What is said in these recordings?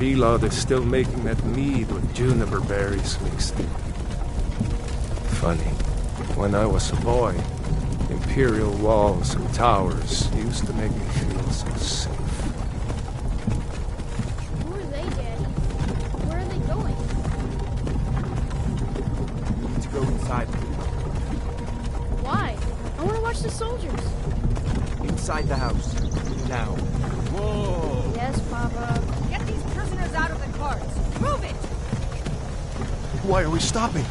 Reload is still making that mead with juniper berries mixed in. Funny, when I was a boy, imperial walls and towers used to make me feel so safe. Who are they, Daddy? Where are they going? To go inside. Why? I want to watch the soldiers. Inside the house. Now. Whoa! Yes, Papa. Get these prisoners out of the carts. Move it! Why are we stopping?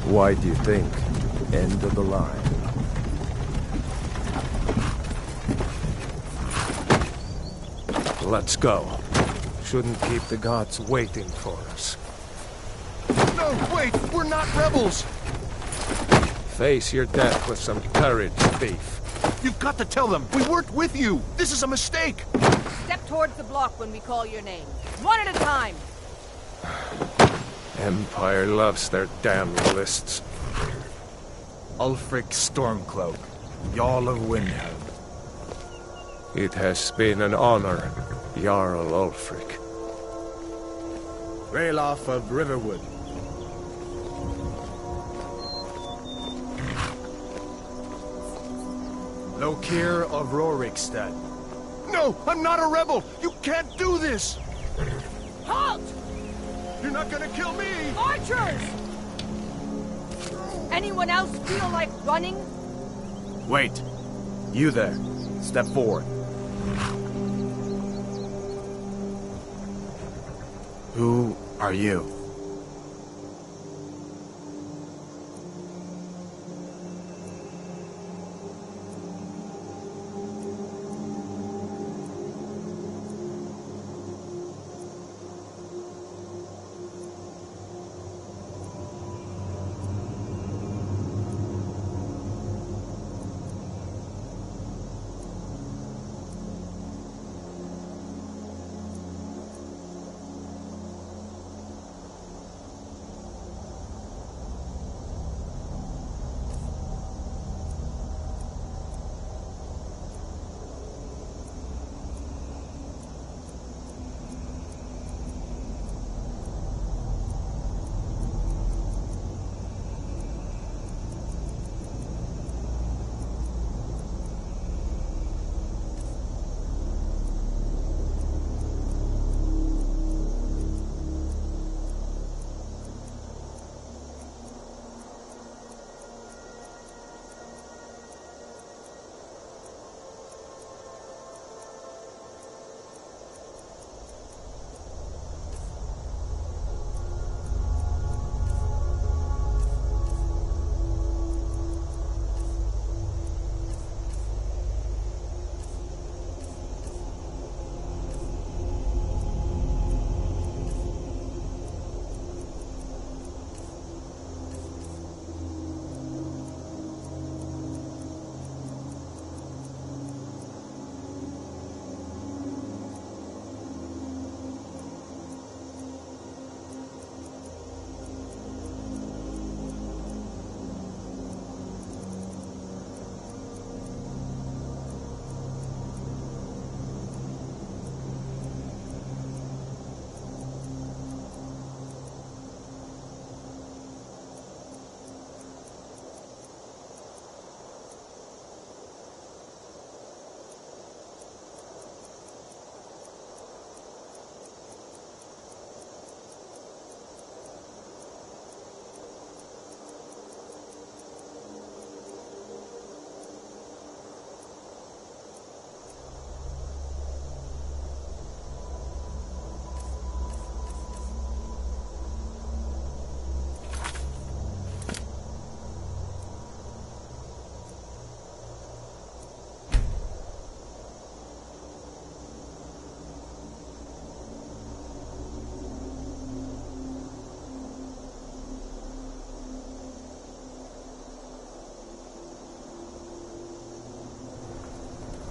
Why do you think? End of the line. Let's go. Shouldn't keep the gods waiting for us. No, wait! We're not rebels! Face your death with some courage, thief. You've got to tell them! We weren't with you! This is a mistake! Step towards the block when we call your name. One at a time! Empire loves their damn lists. Ulfric Stormcloak, Jarl of Windhelm. It has been an honor, Jarl Ulfric. Ralof of Riverwood. Lokir of Rorikstead. No! I'm not a rebel! You can't do this! Halt! You're not gonna kill me! Archers! Anyone else feel like running? Wait. You there. Step forward. Who are you?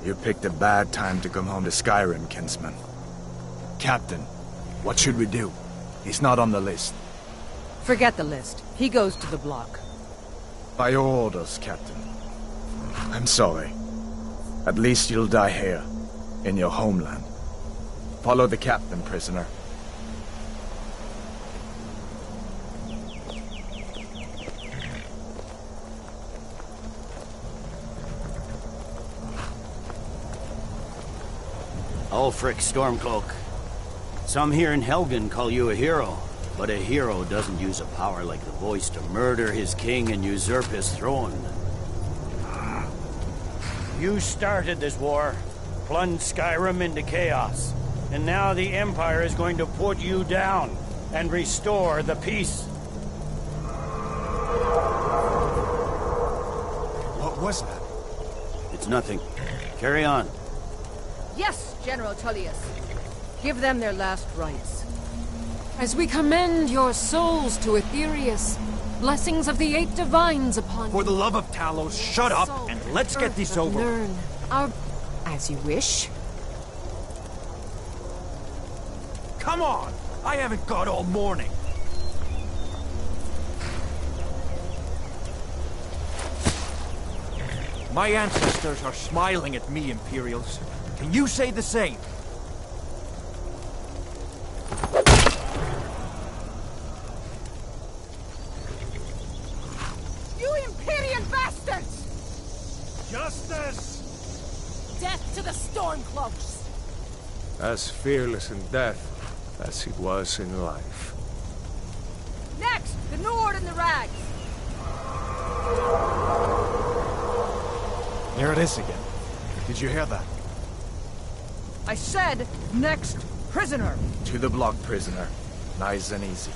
You picked a bad time to come home to Skyrim, kinsman. Captain, what should we do? He's not on the list. Forget the list. He goes to the block. By your orders, Captain. I'm sorry. At least you'll die here, in your homeland. Follow the captain, prisoner. Ulfric Stormcloak. Some here in Helgen call you a hero, but a hero doesn't use a power like the voice to murder his king and usurp his throne. You started this war, plunged Skyrim into chaos, and now the Empire is going to put you down and restore the peace. What was that? It's nothing. Carry on. Yes, General Tullius. Give them their last rites. As we commend your souls to Aetherius, blessings of the eight divines upon For you. the love of Talos, shut up Salt and let's get earth this of over. Nirn, our... As you wish. Come on! I haven't got all morning. My ancestors are smiling at me, Imperials. Can you say the same? You Imperial bastards! Justice! Death to the Stormcloaks! As fearless in death as he was in life. Next, the Nord and the Rags! There it is again. Did you hear that? I said, next, prisoner! To the block, prisoner. Nice and easy.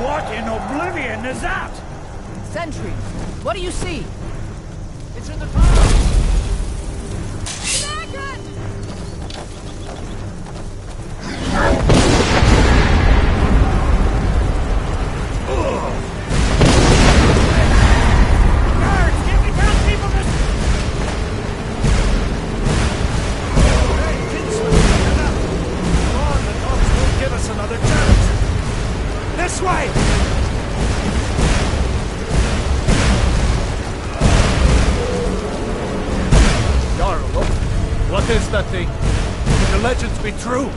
What in oblivion is that? Sentries, what do you see? It's in the tunnel! This way! Jarl, what is that thing? Could the legends be true?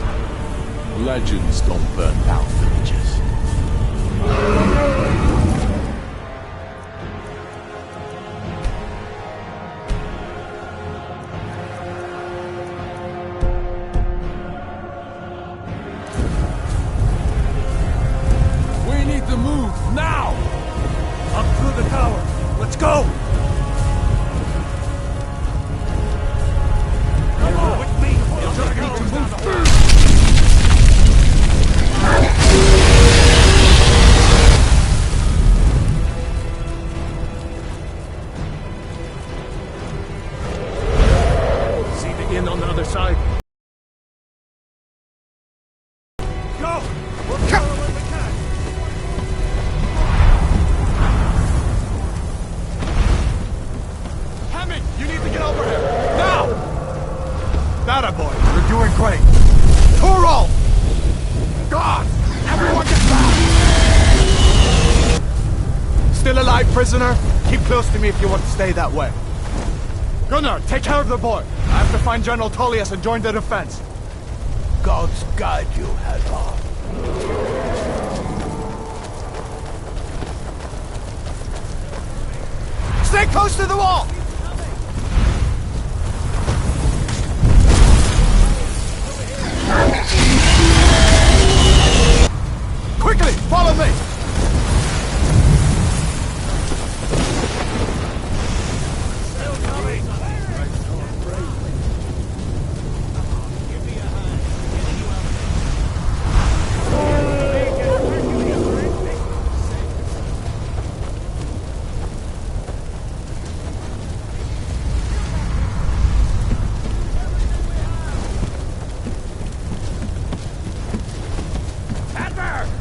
Legends don't burn down villages. We need to move, now! Up through the tower. Let's go! Come on, with me! We need to move first! See the inn on the other side? Go! We'll follow when we can! Hammond, you need to get over here! Now! That boy, you're doing great. Torol! God! Everyone get back! Still alive, prisoner? Keep close to me if you want to stay that way. Gunnar, take care of the boy. I have to find General Tullius and join the defense. Gods guide you, Hadar. Stay close to the wall! Quickly, follow me!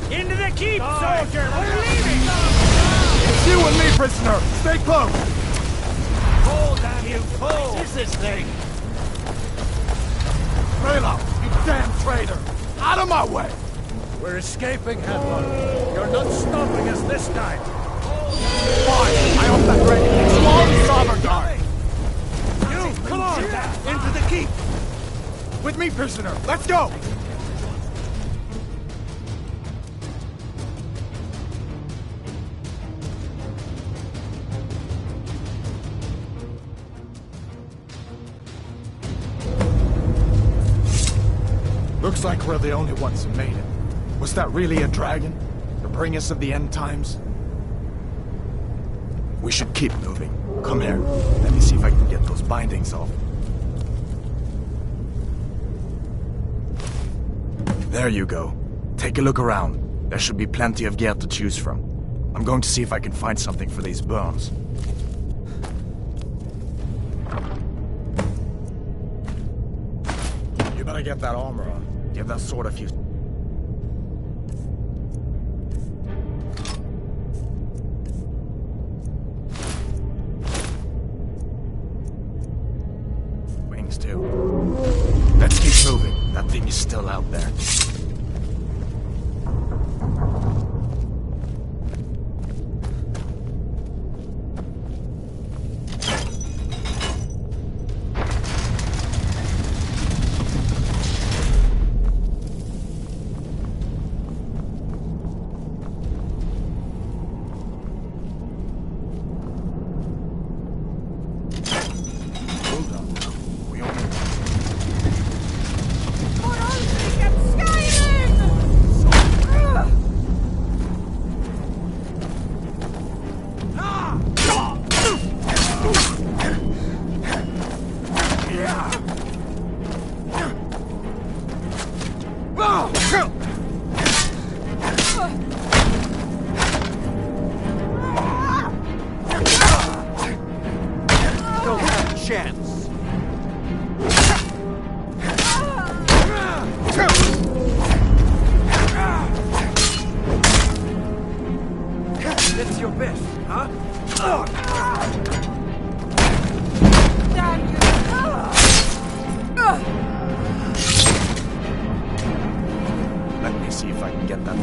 Into the keep, soldier! We're leaving! It's you and me, prisoner! Stay close! Pull, damn you! Pull! What is this thing? Bailout, you damn traitor! Out of my way! We're escaping, Headlong. You're not stopping us this time. Fine, I hope that ready. Small Sovereign Guard! You, come on! Into the keep! With me, prisoner! Let's go! Looks like we're the only ones who made it. Was that really a dragon? To bring us of the end times? We should keep moving. Come here. Let me see if I can get those bindings off. There you go. Take a look around. There should be plenty of gear to choose from. I'm going to see if I can find something for these burns. You better get that armor on. Give that sword a few... Wings too. Let's keep moving. That thing is still out there. It's your best, huh? Damn you! Let me see if I can get that.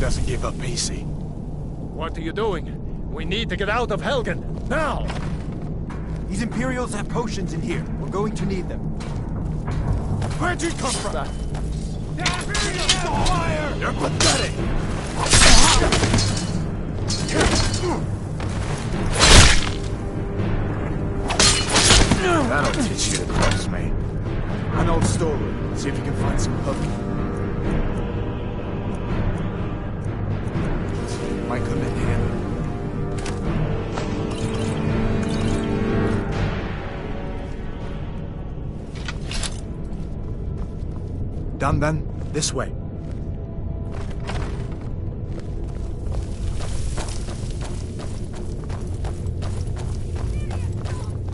Doesn't give up easy. What are you doing? We need to get out of Helgen, now! These Imperials have potions in here. We're going to need them. Where'd you come from? Fire! You're pathetic! That'll teach you to cross me. An old storeroom. See if you can find some cooking. Might come in handy. Done then? This way.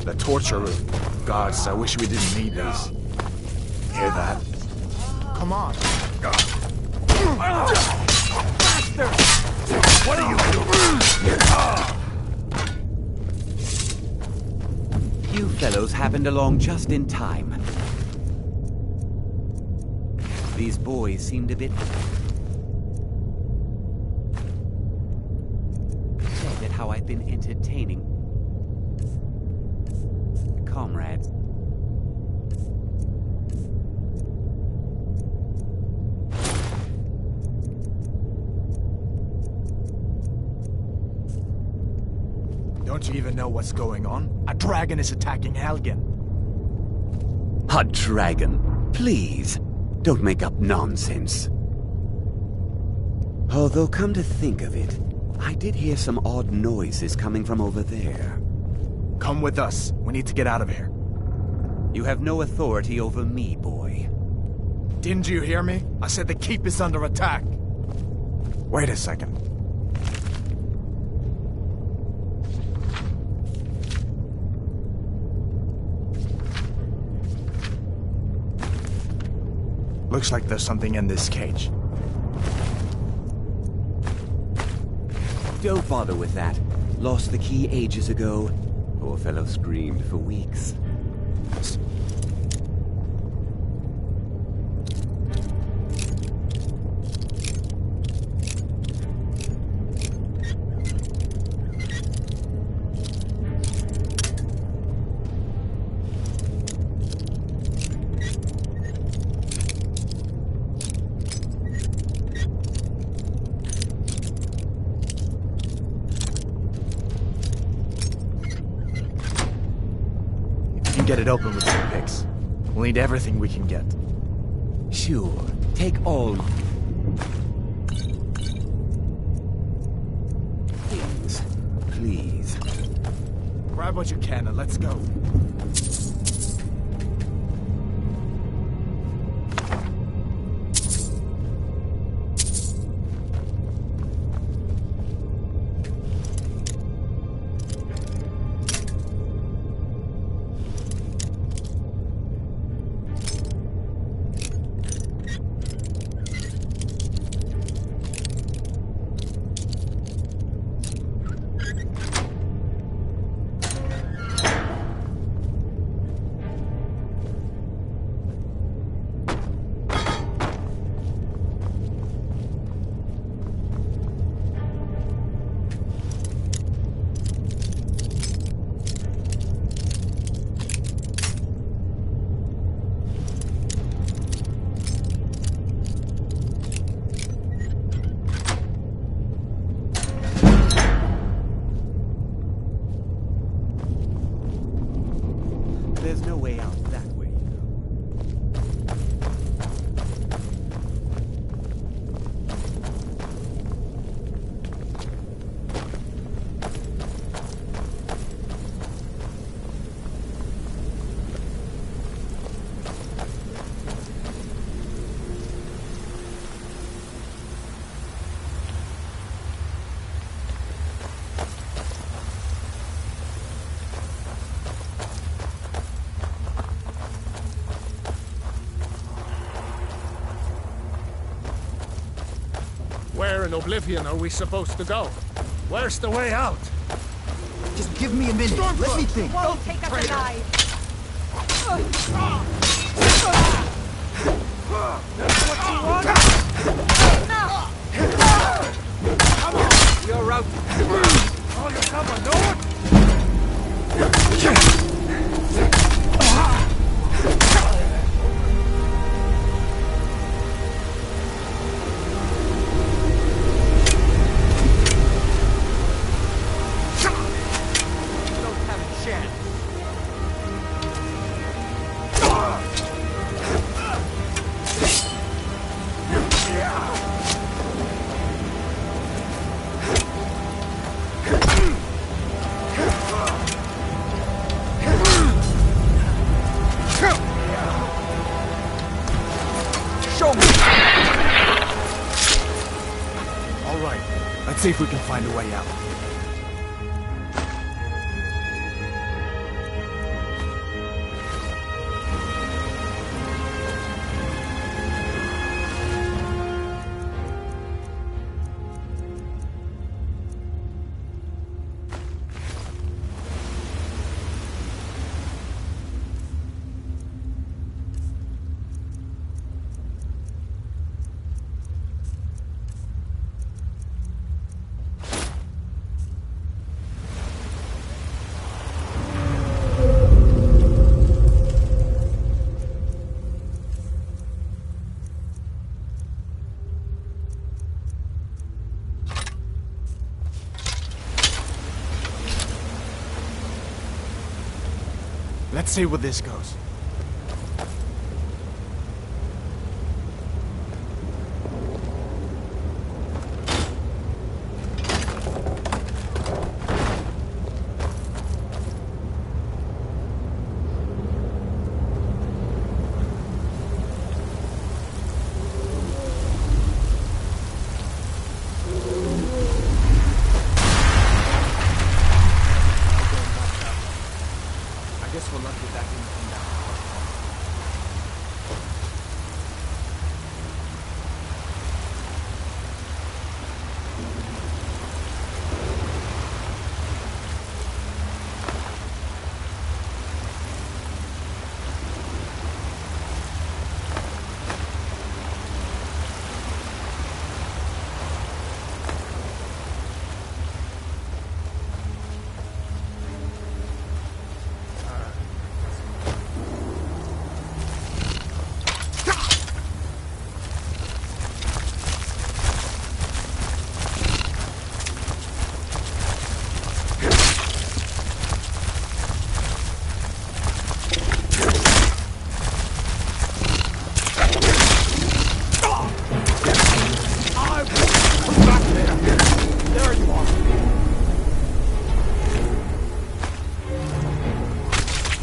The torture room. Gods, I wish we didn't need these. Hear that? Come on. Bastard! What are you doing? You fellows happened along just in time. These boys seemed a bit... upset at how I've been entertaining. comrades. Don't you even know what's going on? A dragon is attacking Helgen. A dragon? Please, don't make up nonsense. Although, come to think of it, I did hear some odd noises coming from over there. Come with us. We need to get out of here. You have no authority over me, boy. Didn't you hear me? I said the keep is under attack. Wait a second. Looks like there's something in this cage. Don't bother with that. Lost the key ages ago. Poor fellow screamed for weeks. Get it open with some picks. We'll need everything we can get. Sure. Take all things, please. Grab what you can and let's go. There's no way out that way. Where in Oblivion are we supposed to go? Where's the way out? Just give me a minute. Let me think. Won't take us alive. That's what you want? You're out. Oh, you come on, no one! Let's see if we can find a way out. Let's see where this goes. I guess we're lucky that didn't come down.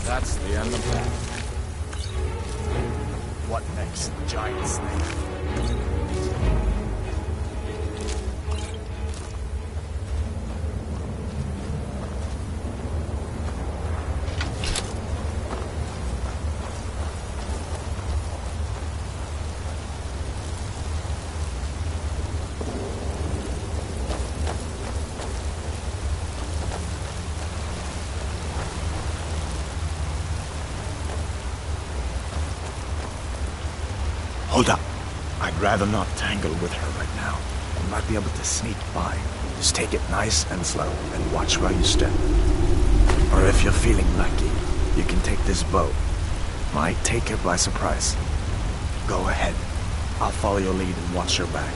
That's the end of that. What next, giant snake? Hold up. I'd rather not tangle with her right now. You might be able to sneak by. Just take it nice and slow, and watch where you step. Or if you're feeling lucky, you can take this boat. Might take her by surprise. Go ahead. I'll follow your lead and watch your back.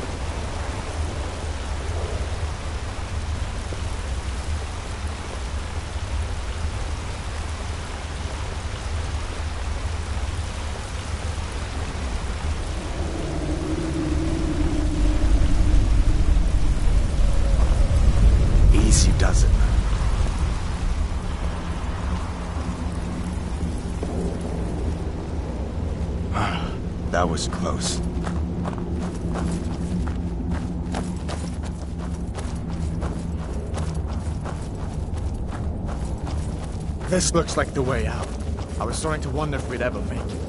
Easy does it. That was close. This looks like the way out. I was starting to wonder if we'd ever make it.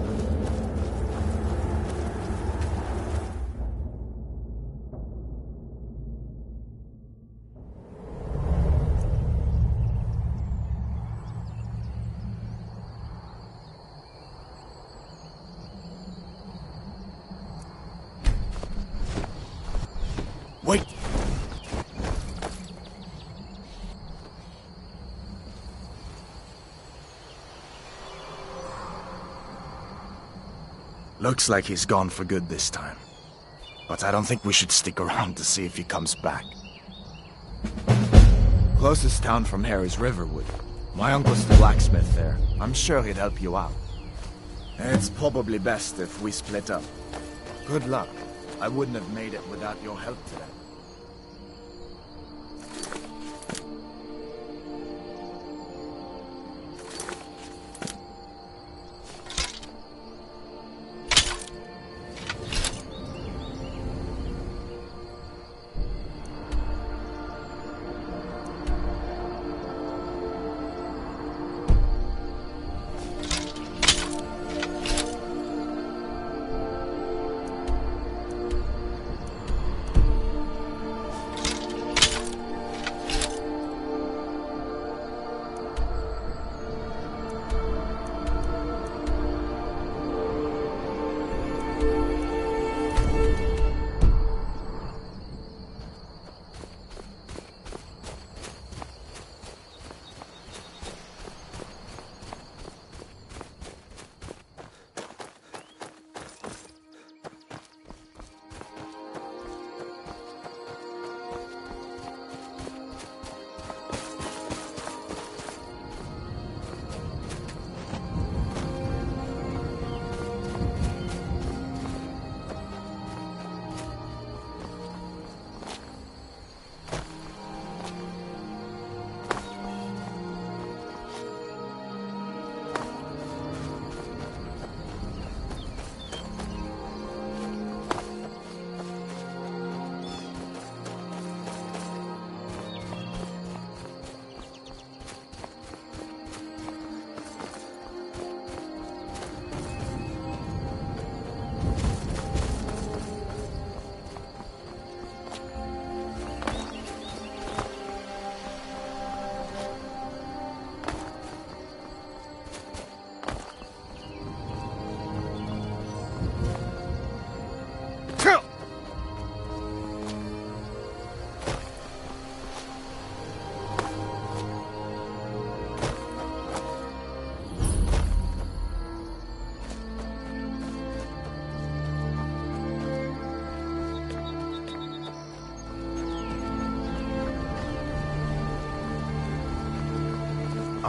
Wait! Looks like he's gone for good this time. But I don't think we should stick around to see if he comes back. Closest town from here is Riverwood. My uncle's the blacksmith there. I'm sure he'd help you out. It's probably best if we split up. Good luck. I wouldn't have made it without your help today.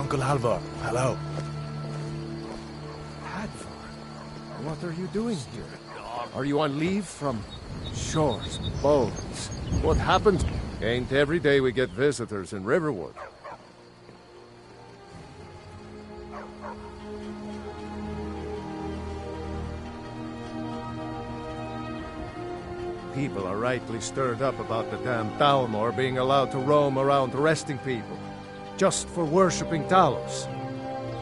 Uncle Halvor, hello. Hadvar, what are you doing here? Are you on leave from shores, boats? What happened? Ain't every day we get visitors in Riverwood. People are rightly stirred up about the damn Thalmor being allowed to roam around arresting people, just for worshipping Talos.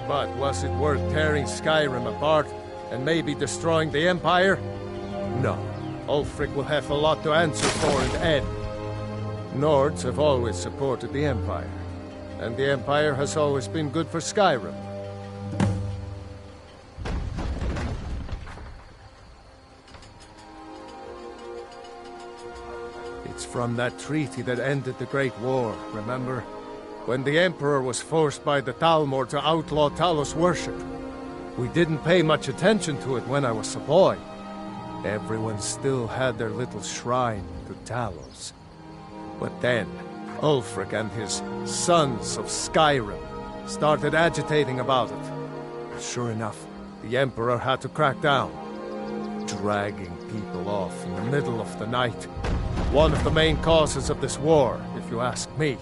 But was it worth tearing Skyrim apart and maybe destroying the Empire? No. Ulfric will have a lot to answer for in the end. Nords have always supported the Empire, and the Empire has always been good for Skyrim. It's from that treaty that ended the Great War, remember? When the Emperor was forced by the Thalmor to outlaw Talos worship. We didn't pay much attention to it when I was a boy. Everyone still had their little shrine to Talos. But then, Ulfric and his Sons of Skyrim started agitating about it. Sure enough, the Emperor had to crack down, dragging people off in the middle of the night. One of the main causes of this war, if you ask me.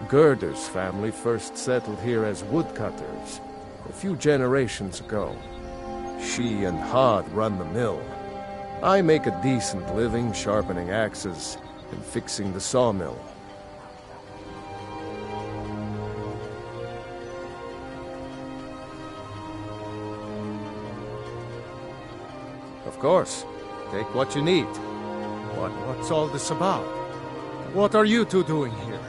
Gerder's family first settled here as woodcutters a few generations ago. She and Hod run the mill. I make a decent living sharpening axes and fixing the sawmill. Of course. Take what you need. What's all this about? What are you two doing here?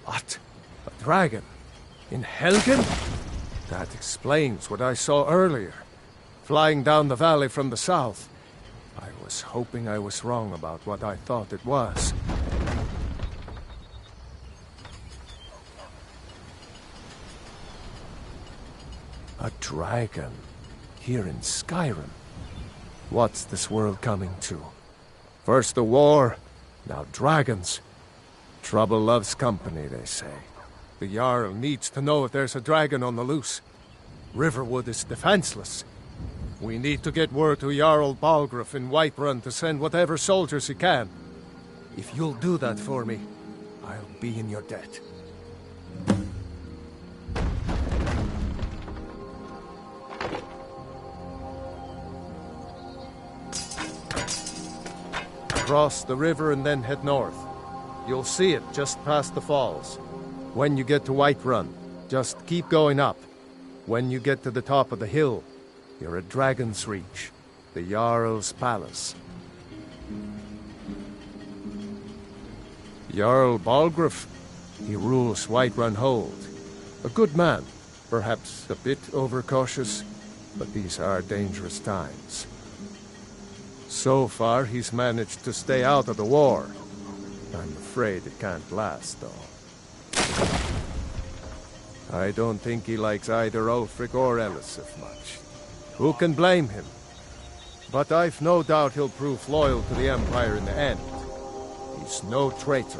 What? A dragon? In Helgen? That explains what I saw earlier. Flying down the valley from the south. I was hoping I was wrong about what I thought it was. A dragon. Here in Skyrim. What's this world coming to? First the war, now dragons. Trouble loves company, they say. The Jarl needs to know if there's a dragon on the loose. Riverwood is defenseless. We need to get word to Jarl Balgruuf in Whiterun to send whatever soldiers he can. If you'll do that for me, I'll be in your debt. Cross the river and then head north. You'll see it just past the falls. When you get to Whiterun, just keep going up. When you get to the top of the hill, you're at Dragon's Reach, the Jarl's palace. Jarl Balgruuf, he rules Whiterun Hold. A good man, perhaps a bit overcautious, but these are dangerous times. So far, he's managed to stay out of the war. I'm afraid it can't last, though. I don't think he likes either Ulfric or Elisif much. Who can blame him? But I've no doubt he'll prove loyal to the Empire in the end. He's no traitor.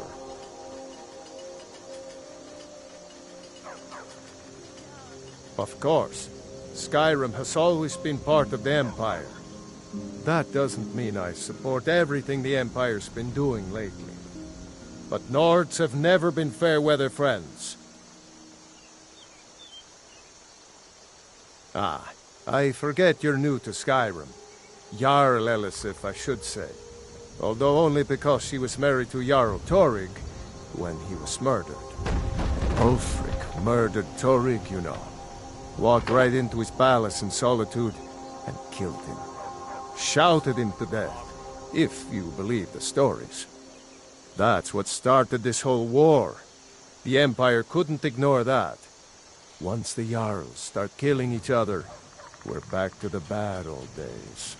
Of course, Skyrim has always been part of the Empire. That doesn't mean I support everything the Empire's been doing lately. But Nords have never been fair-weather friends. Ah, I forget you're new to Skyrim. Jarl Elisif, I should say. Although only because she was married to Jarl Torygg when he was murdered. Ulfric murdered Torygg, you know. Walked right into his palace in Solitude and killed him. Shouted him to death, if you believe the stories. That's what started this whole war. The Empire couldn't ignore that. Once the Jarls start killing each other, we're back to the bad old days.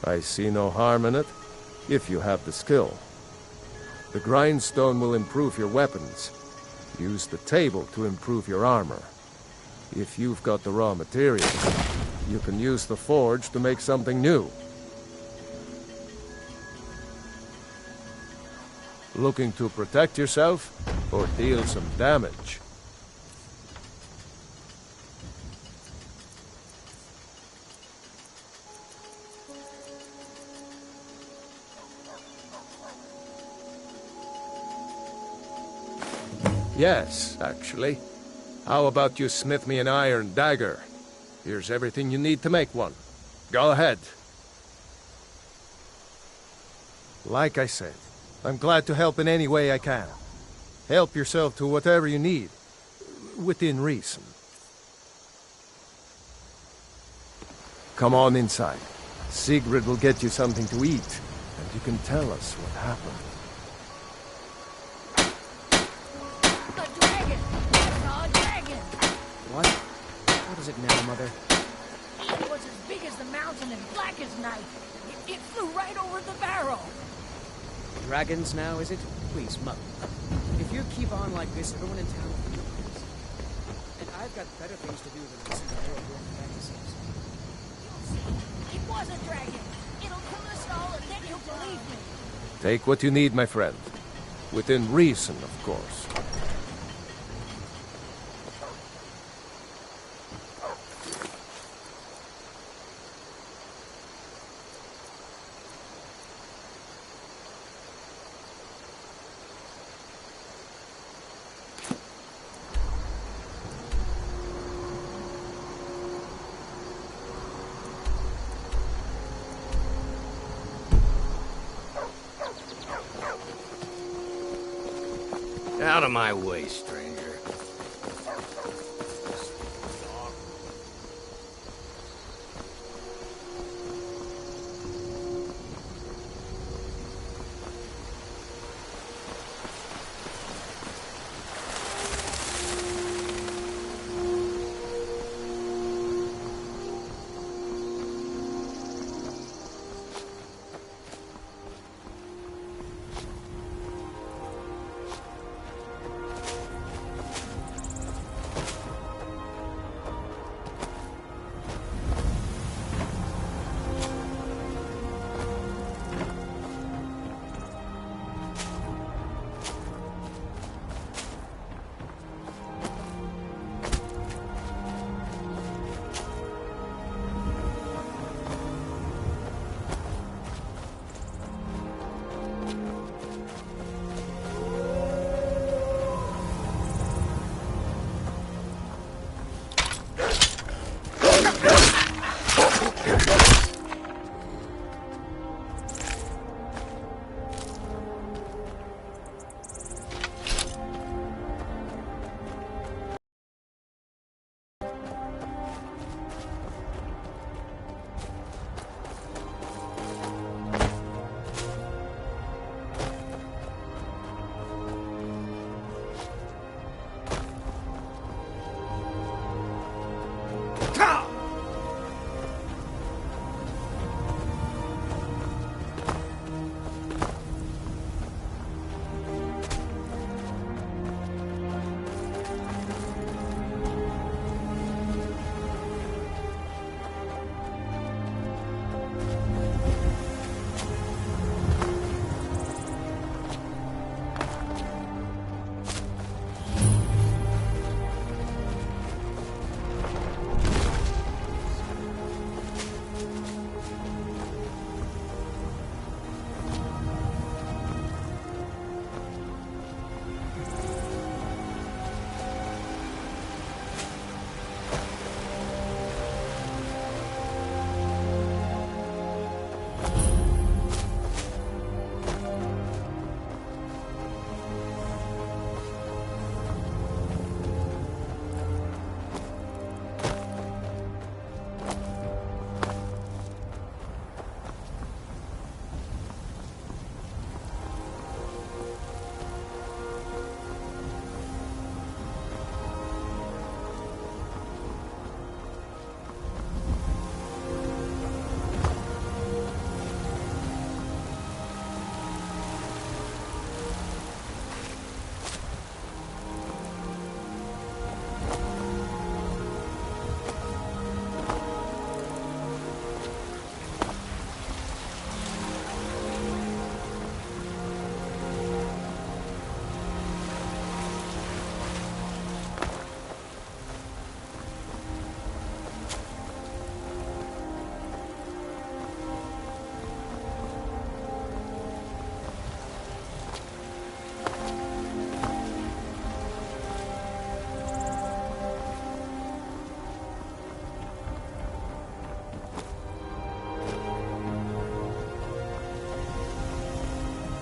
I see no harm in it, if you have the skill. The grindstone will improve your weapons. Use the table to improve your armor. If you've got the raw materials, you can use the forge to make something new. Looking to protect yourself or deal some damage? Yes, actually. How about you smith me an iron dagger? Here's everything you need to make one. Go ahead. Like I said, I'm glad to help in any way I can. Help yourself to whatever you need, within reason. Come on inside. Sigrid will get you something to eat, and you can tell us what happened. What is it now, Mother? It was as big as the mountain and black as night. It flew right over the barrel. Dragons now, is it? Please, Mother. If you keep on like this, everyone in town will be yours. And I've got better things to do than listen to your war fantasies. You'll see. It was a dragon. It'll kill us all, and then you'll believe me. Take what you need, my friend. Within reason, of course. Out of my way, stranger.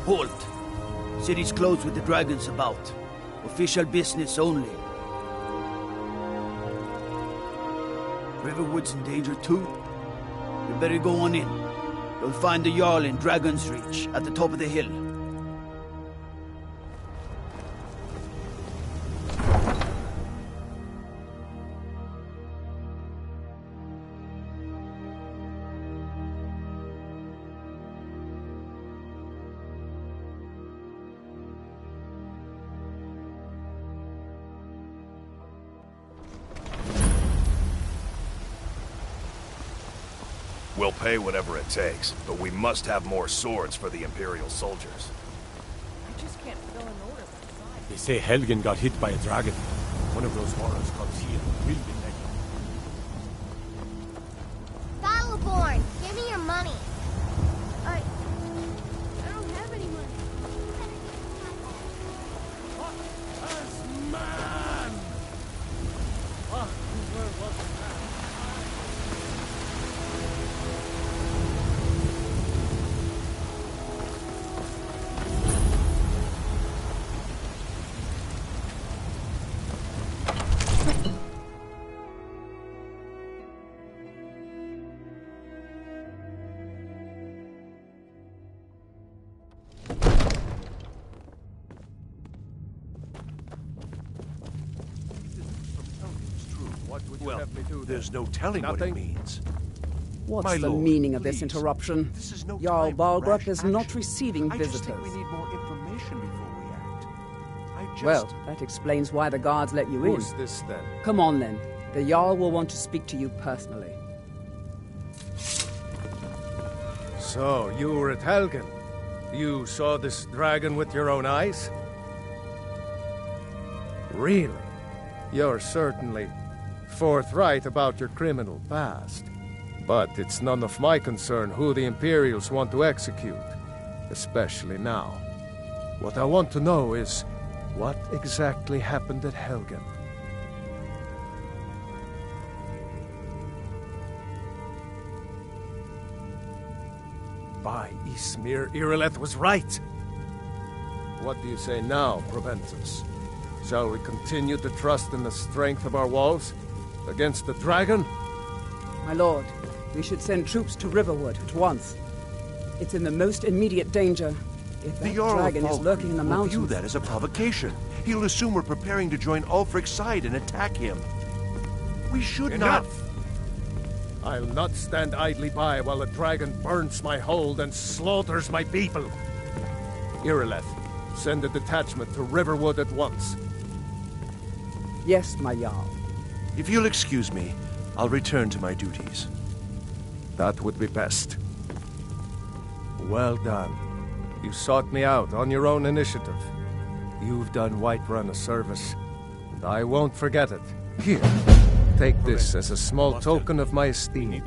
Halt! City's closed with the dragons about. Official business only. Riverwood's in danger too? You better go on in. You'll find the Jarl in Dragon's Reach, at the top of the hill. We'll pay whatever it takes, but we must have more swords for the Imperial soldiers. I just can't fill an order outside. They say Helgen got hit by a dragon. One of those horrors comes here. We'll be next. Battleborn, give me your money. I don't have any money. Man! Ah, where was that? Well, there's no telling what it means. What's My the lord, meaning of this please. interruption? This is no Jarl time for Balgrup rash is not action. receiving I visitors. just think we need more information before we act. Well, that explains why the guards let you in. Who's this then? Come on then. The Jarl will want to speak to you personally. So, you were at Helgen. You saw this dragon with your own eyes? Really? You're certainly forthright about your criminal past. But it's none of my concern who the Imperials want to execute, especially now. What I want to know is, what exactly happened at Helgen? By Ysmir, Irileth was right! What do you say now, Proventus? Shall we continue to trust in the strength of our walls? Against the dragon? My lord, we should send troops to Riverwood at once. It's in the most immediate danger. If that dragon is lurking in the mountains... will view that as a provocation. He'll assume we're preparing to join Ulfric's side and attack him. We should not... I'll not stand idly by while a dragon burns my hold and slaughters my people. Irileth, send a detachment to Riverwood at once. Yes, my Jarl. If you'll excuse me, I'll return to my duties. That would be best. Well done. You sought me out on your own initiative. You've done Whiterun a service, and I won't forget it. Here, take this as a small token of my esteem.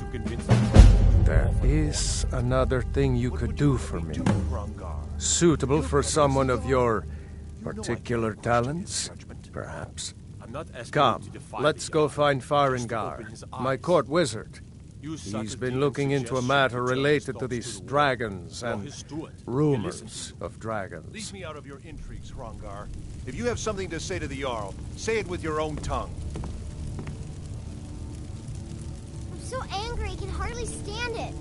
There is another thing you could do for me. Suitable for someone of your particular talents, perhaps. Come, let's go find Farengar, my court wizard. He's been looking into a matter related to these dragons and rumors of dragons. Leave me out of your intrigues, Hrongar. If you have something to say to the Jarl, say it with your own tongue. I'm so angry I can hardly stand it.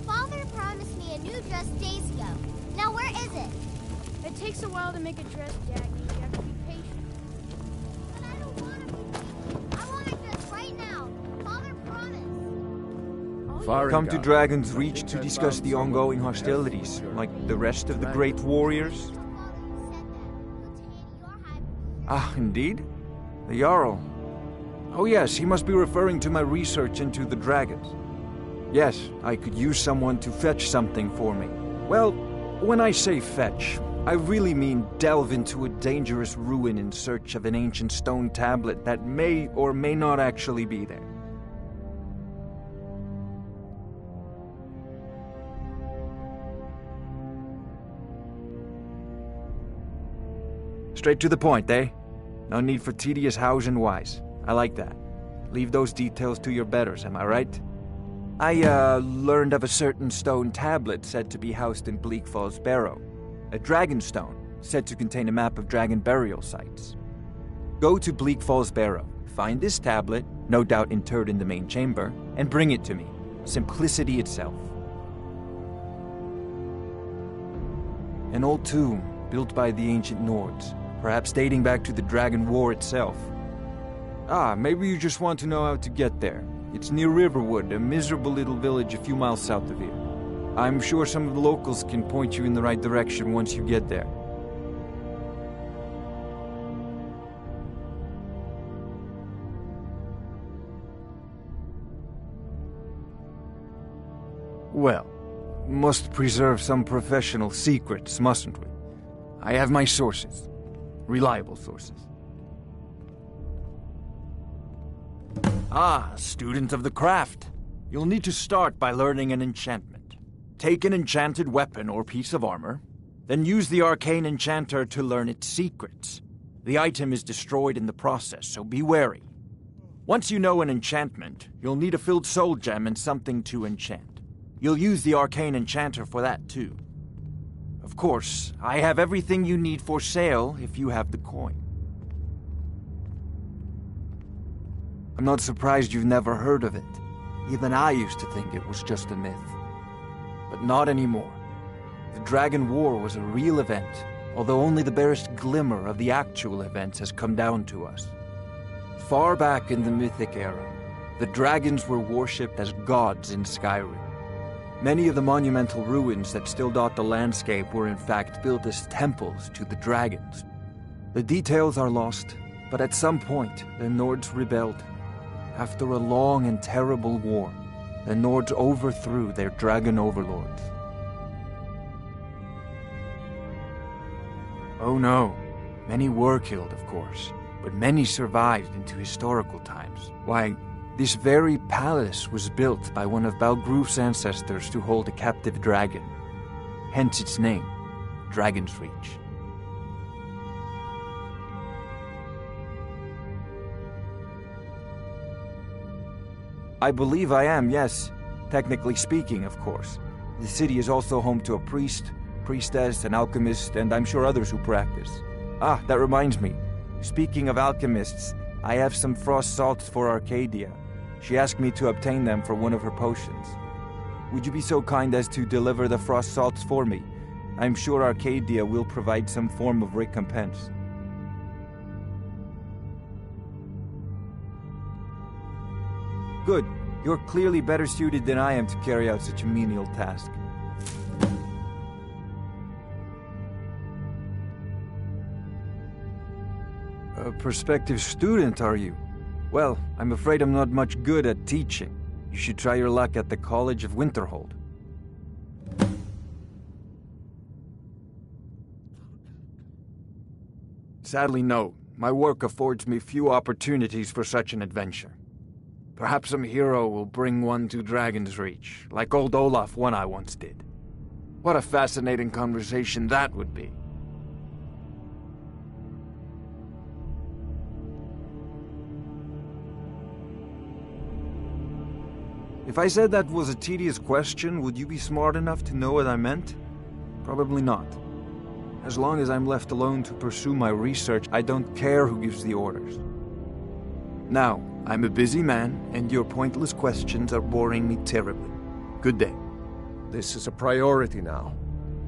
Father promised me a new dress days ago. Now where is it? It takes a while to make a dress, Dagny. You have to be patient. But I don't want to be patient. I want a dress right now. Father promised. Come to Dragon's Reach to discuss the ongoing hostilities, like the rest of the great warriors? Ah, indeed? The Jarl. Oh yes, he must be referring to my research into the dragons. Yes, I could use someone to fetch something for me. Well, when I say fetch, I really mean delve into a dangerous ruin in search of an ancient stone tablet that may or may not actually be there. Straight to the point, eh? No need for tedious hows and whys. I like that. Leave those details to your betters, am I right? I, learned of a certain stone tablet said to be housed in Bleak Falls Barrow. A dragon stone, said to contain a map of dragon burial sites. Go to Bleak Falls Barrow, find this tablet, no doubt interred in the main chamber, and bring it to me. Simplicity itself. An old tomb, built by the ancient Nords, perhaps dating back to the Dragon War itself. Ah, maybe you just want to know how to get there. It's near Riverwood, a miserable little village a few miles south of here. I'm sure some of the locals can point you in the right direction once you get there. Well, must preserve some professional secrets, mustn't we? I have my sources. Reliable sources. Ah, student of the craft. You'll need to start by learning an enchantment. Take an enchanted weapon or piece of armor, then use the arcane enchanter to learn its secrets. The item is destroyed in the process, so be wary. Once you know an enchantment, you'll need a filled soul gem and something to enchant. You'll use the arcane enchanter for that too. Of course, I have everything you need for sale if you have the coin. I'm not surprised you've never heard of it. Even I used to think it was just a myth. But not anymore. The Dragon War was a real event, although only the barest glimmer of the actual events has come down to us. Far back in the Mythic era, the dragons were worshipped as gods in Skyrim. Many of the monumental ruins that still dot the landscape were in fact built as temples to the dragons. The details are lost, but at some point, the Nords rebelled. After a long and terrible war, the Nords overthrew their dragon overlords. Oh no, many were killed, of course, but many survived into historical times. Why, this very palace was built by one of Balgruf's ancestors to hold a captive dragon. Hence its name, Dragon's Reach. I believe I am, yes. Technically speaking, of course. The city is also home to a priest, priestess, an alchemist, and I'm sure others who practice. Ah, that reminds me. Speaking of alchemists, I have some frost salts for Arcadia. She asked me to obtain them for one of her potions. Would you be so kind as to deliver the frost salts for me? I'm sure Arcadia will provide some form of recompense. Good. You're clearly better suited than I am to carry out such a menial task. A prospective student, are you? Well, I'm afraid I'm not much good at teaching. You should try your luck at the College of Winterhold. Sadly, no. My work affords me few opportunities for such an adventure. Perhaps some hero will bring one to Dragon's Reach, like old Olaf one I once did. What a fascinating conversation that would be. If I said that was a tedious question, would you be smart enough to know what I meant? Probably not. As long as I'm left alone to pursue my research, I don't care who gives the orders. Now, I'm a busy man, and your pointless questions are boring me terribly. Good day. This is a priority now.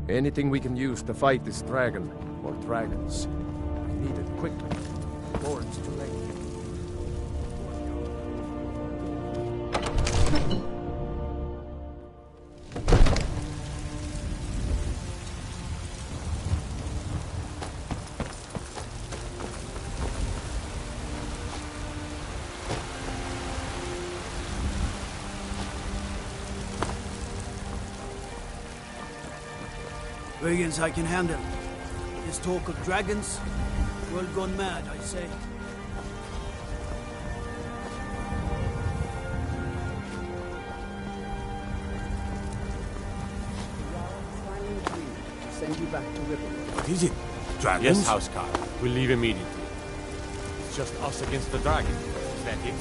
Anything we can use to fight this dragon, or dragons. We need it quickly, before it's too late. Brigands I can handle. This talk of dragons, world gone mad, I say. Send you back to Riverwood. What is it? Dragons? Yes, Housecarl. We'll leave immediately. It's just us against the dragon. Is that it?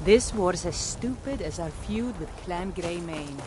This war's as stupid as our feud with Clan Greymane.